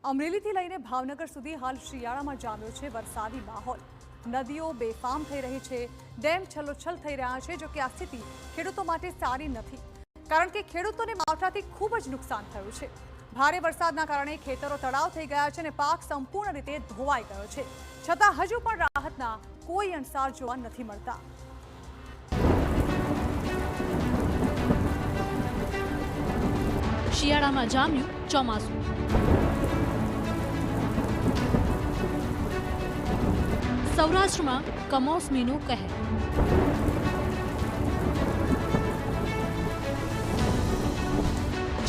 અમરેલીથી લઈને ભાવનગર સુધી હાલ શિયાળામાં જામ્યો છે વરસાદી માહોલ। નદીઓ બેફામ થઈ રહી છે, ડેમ છલોછલ થઈ રહ્યા છે। જો કે આ સ્થિતિ ખેડૂતો માટે સારી નથી, કારણ કે ખેડૂતોને માવઠાથી ખૂબ જ નુકસાન થયું છે। ભારે વરસાદના કારણે ખેતરો તળાવ થઈ ગયા છે અને પાક સંપૂર્ણ રીતે ધોવાઈ ગયો છે, છતાં હજુ પણ રાહતના કોઈ અણસાર જોવા નથી મળતા। શિયાળામાં જામ્યું ચોમાસું। સૌરાષ્ટ્રમાં કમોસમીનો કહેર।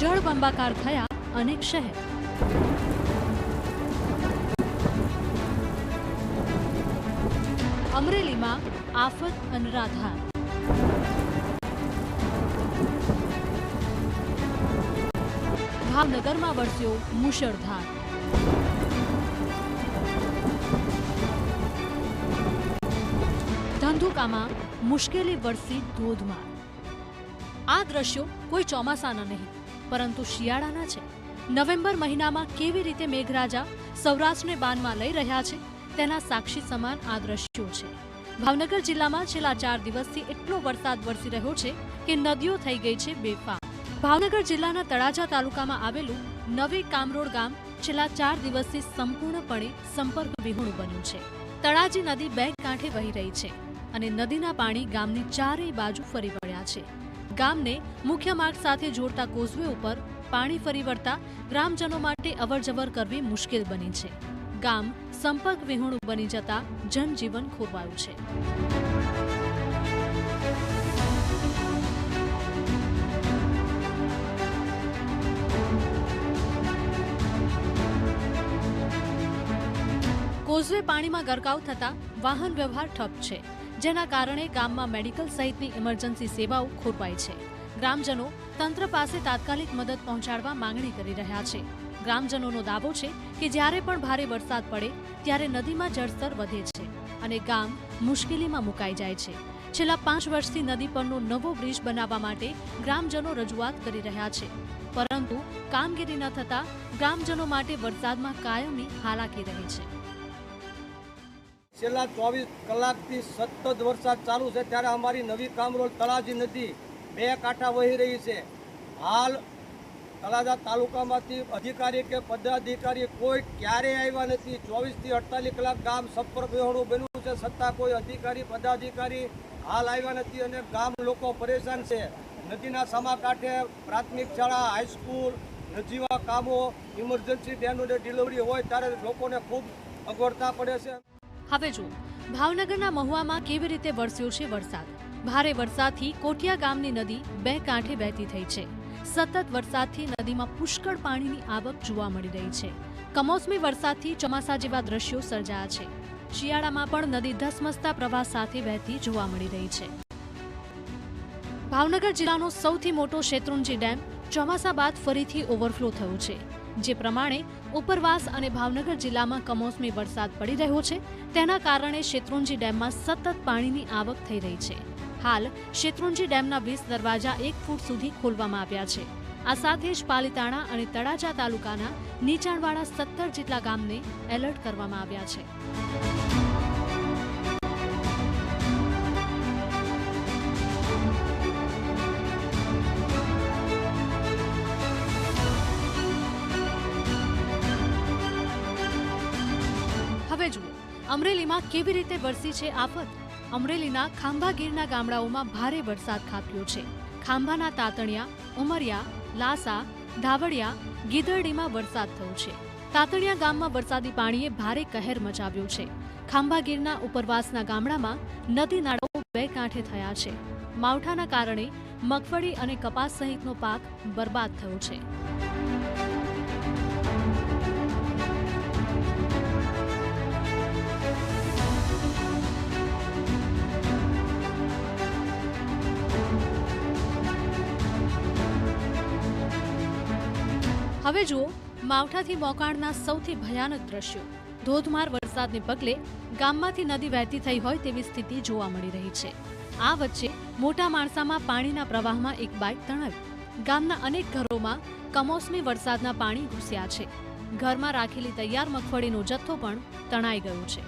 જળબંબાકાર થયા અનેક શહેર। અમરેલીમાં આફત અનરાધાર। ભાવનગરમાં વરસ્યો મુશળધાર। ધંધુકામાં મુશ્કેલી વરસી ધોધમાર। આ દ્રશ્યો કોઈ ચોમાસાના નહીં, પરંતુ શિયાળાના છે। નવેમ્બર મહિનામાં કેવી રીતે મેઘરાજા સૌરાષ્ટ્રને બાનમાં લઈ રહ્યા છે, તેના સાક્ષી સમાન આ દ્રશ્યો છે। ભાવનગર જિલ્લામાં છેલ્લા 4 દિવસથી એટલો વરસાદ વરસી રહ્યો છે કે નદીઓ થઈ ગઈ છે બેફામ। ભાવનગર જિલ્લાના તળાજા તાલુકામાં આવેલું નવી કામરોડ ગામ છેલ્લા 4 દિવસથી સંપૂર્ણપણે સંપર્ક વિહોણું બન્યું છે। તળાજી નદી બે કાંઠે વહી રહી છે અને નદીના પાણી ગામની ચારેય બાજુ ફરી વળ્યા છે। ગામને મુખ્ય માર્ગ સાથે જોડતા કોઝવે ઉપર પાણી ફરી વળતા ગ્રામજનો માટે અવરજવર કરવી મુશ્કેલ બની છે। ગામ સંપર્ક વિહોણું બની જતા જનજીવન ખોરવાયું છે। કોઝવે પાણીમાં ગરકાવ થતા વાહન વ્યવહાર ઠપ છે, જેના કારણે ગામમાં મેડિકલ સહિતની ઇમરજન્સી સેવાઓ ખોરવાઈ છે। ગ્રામજનો તંત્ર પાસે તાત્કાલિક મદદ પહોંચાડવા માંગણી કરી રહ્યા છે। ગ્રામજનોનો દાવો છે કે જ્યારે પણ ભારે વરસાદ પડે ત્યારે નદીમાં જળસ્તર વધે છે અને ગામ મુશ્કેલીમાં મુકાઈ જાય છે। છેલ્લા 5 વર્ષથી નદી પરનો નવો બ્રિજ બનાવવા માટે ગ્રામજનો રજૂઆત કરી રહ્યા છે, પરંતુ કામગીરી ન થતા ગ્રામજનો માટે વરસાદમાં કાયમી હાલાકી રહી છે। છેલ્લા 24 કલાકથી સતત વરસાદ ચાલુ છે, ત્યારે અમારી નવી કામરોડ તળાજી નદી બે કાંઠા વહી રહી છે। હાલ તળાજા તાલુકામાંથી અધિકારી કે પદાધિકારી કોઈ ક્યારેય આવ્યા નથી। 24 થી 48 કલાક ગામ સંપર્ક વિહોણું બન્યું છે, છતાં કોઈ અધિકારી પદાધિકારી હાલ આવ્યા નથી અને ગામ લોકો પરેશાન છે। નદીના સામા કાંઠે પ્રાથમિક શાળા, હાઈસ્કૂલ, નજીવા કામો, ઇમરજન્સી બહેનોને ડિલિવરી હોય ત્યારે લોકોને ખૂબ અગવડતા પડે છે। હવે જો ભાવનગરના મહુવામાં કેવી રીતે વરસ્યો છે વરસાદ। ભારે વરસાદથી કોટિયા ગામની નદી બે કાંઠે વહેતી થઈ છે। સતત વરસાદથી નદીમાં પુષ્કળ પાણીની આવક જોવા મળી રહી છે। કમોસમી વરસાદથી ચોમાસા જેવા દ્રશ્યો સર્જાયા છે। શિયાળામાં પણ નદી ધસમસતા પ્રવાહ સાથે વહેતી જોવા મળી રહી છે। ભાવનગર જિલ્લાનો સૌથી મોટો શેત્રુંજી ડેમ ચોમાસા બાદ ફરીથી ઓવરફ્લો થયો છે, જે પ્રમાણે ઉપરવાસ અને ભાવનગર જિલ્લામાં કમોસમી વરસાદ પડી રહ્યો છે, તેના કારણે શેત્રુંજી ડેમમાં સતત પાણીની આવક થઈ રહી છે। હાલ શેત્રુંજી ડેમના 20 દરવાજા 1 ફૂટ સુધી ખોલવામાં આવ્યા છે। આ સાથે જ પાલીતાણા અને તળાજા તાલુકાના નીચાણવાળા 17 જેટલા ગામને એલર્ટ કરવામાં આવ્યા છે। હવે જુઓ અમરેલીમાં કેવી રીતે વરસી છે આફત। અમરેલીના ખાંભાગીરના ગામડાઓમાં ભારે વરસાદ ખાબક્યો છે। ખાંભાના તાતણિયા, ઉમરિયા, લાસા, ધાવડિયા, ગીદરડીમાં વરસાદ થયો છે। તાતણિયા ગામમાં વરસાદી પાણીએ ભારે કહેર મચાવ્યો છે। ખાંભાગીરના ઉપરવાસના ગામડામાં નદી નાળાઓ બે કાંઠે થયા છે। માવઠાના કારણે મગફળી અને કપાસ સહિતનો પાક બરબાદ થયો છે। હવે જુઓ માવઠાથી મોકાણના સૌથી ભયાનક દ્રશ્યો। ધોધમાર વરસાદને પગલે ગામમાંથી નદી વહેતી થઈ હોય તેવી સ્થિતિ જોવા મળી રહી છે। આ વચ્ચે મોટા માણસામાં પાણીના પ્રવાહમાં એક બાઇક તણાઈ। ગામના અનેક ઘરોમાં કમોસમી વરસાદના પાણી ઘૂસ્યા છે। ઘરમાં રાખેલી તૈયાર મગફળીનો જથ્થો પણ તણાઈ ગયો છે.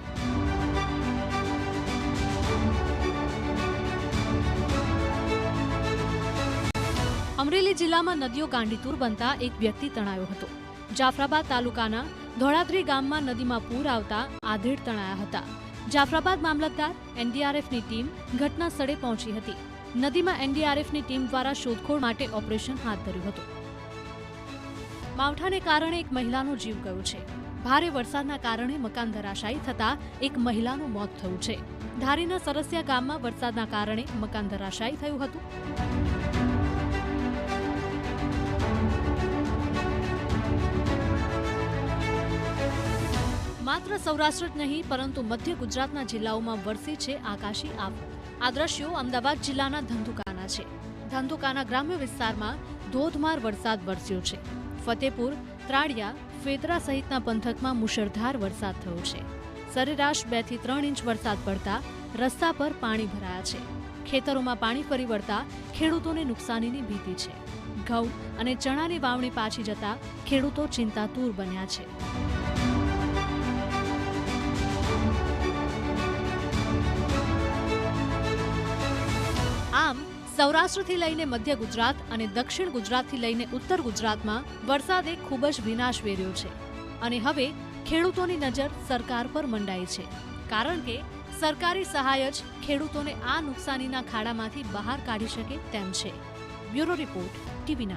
અમરેલી જિલ્લામાં નદીઓ ગાંડીતુર બનતા એક વ્યક્તિ તણાયો હતો. જાફરાબાદ તાલુકાના ધોળાદ્રી ગામમાં નદીમાં પૂર આવતા આધેડ તણાયા હતા. જાફરાબાદ મામલતદાર એનડીઆરએફની ટીમ ઘટના સ્થળે પહોંચી હતી. નદીમાં એનડીઆરએફની ટીમ દ્વારા શોધખોળ માટે ઓપરેશન હાથ ધર્યું હતું. માવઠાને કારણે એક મહિલાનો જીવ ગયો છે. ભારે વરસાદના કારણે મકાન ધરાશાયી થતા એક મહિલાનું મોત થયું છે. ધારીના સરસિયા ગામમાં વરસાદના કારણે મકાન ધરાશાયી થયું હતું. માત્ર સૌરાષ્ટ્ર જ નહીં પરંતુ મધ્ય ગુજરાતના જિલ્લાઓમાં વરસી છે આકાશી આફત. આ દ્રશ્યો અમદાવાદ જિલ્લાના ધંધુકાના છે. ધંધુકાના ગ્રામ્ય વિસ્તારમાં ધોધમાર વરસાદ વરસ્યો છે. ફતેપુર, ત્રાડિયા, ફેદરા સહિતના પંથકમાં મુશળધાર વરસાદ થયો છે. સરેરાશ 2 થી 3 ઇંચ વરસાદ પડતા રસ્તા પર પાણી ભરાયા છે. ખેતરોમાં પાણી ફરી વળતા ખેડૂતોને નુકસાનીની ભીતિ છે. ઘઉં અને ચણાની વાવણી પાછી જતા ખેડૂતો ચિંતાતુર બન્યા છે. આમ સૌરાષ્ટ્રથી લઈને મધ્ય ગુજરાત અને દક્ષિણ ગુજરાતથી લઈને ઉત્તર ગુજરાતમાં વરસાદે ખૂબ જ વિનાશ વેર્યો છે. અને હવે ખેડૂતોની નજર સરકાર પર મંડાઈ છે. કારણ કે સરકારી સહાય જ ખેડૂતોને આ નુકસાનીના ખાડામાંથી બહાર કાઢી શકે તેમ છે. Bureau report, TV9.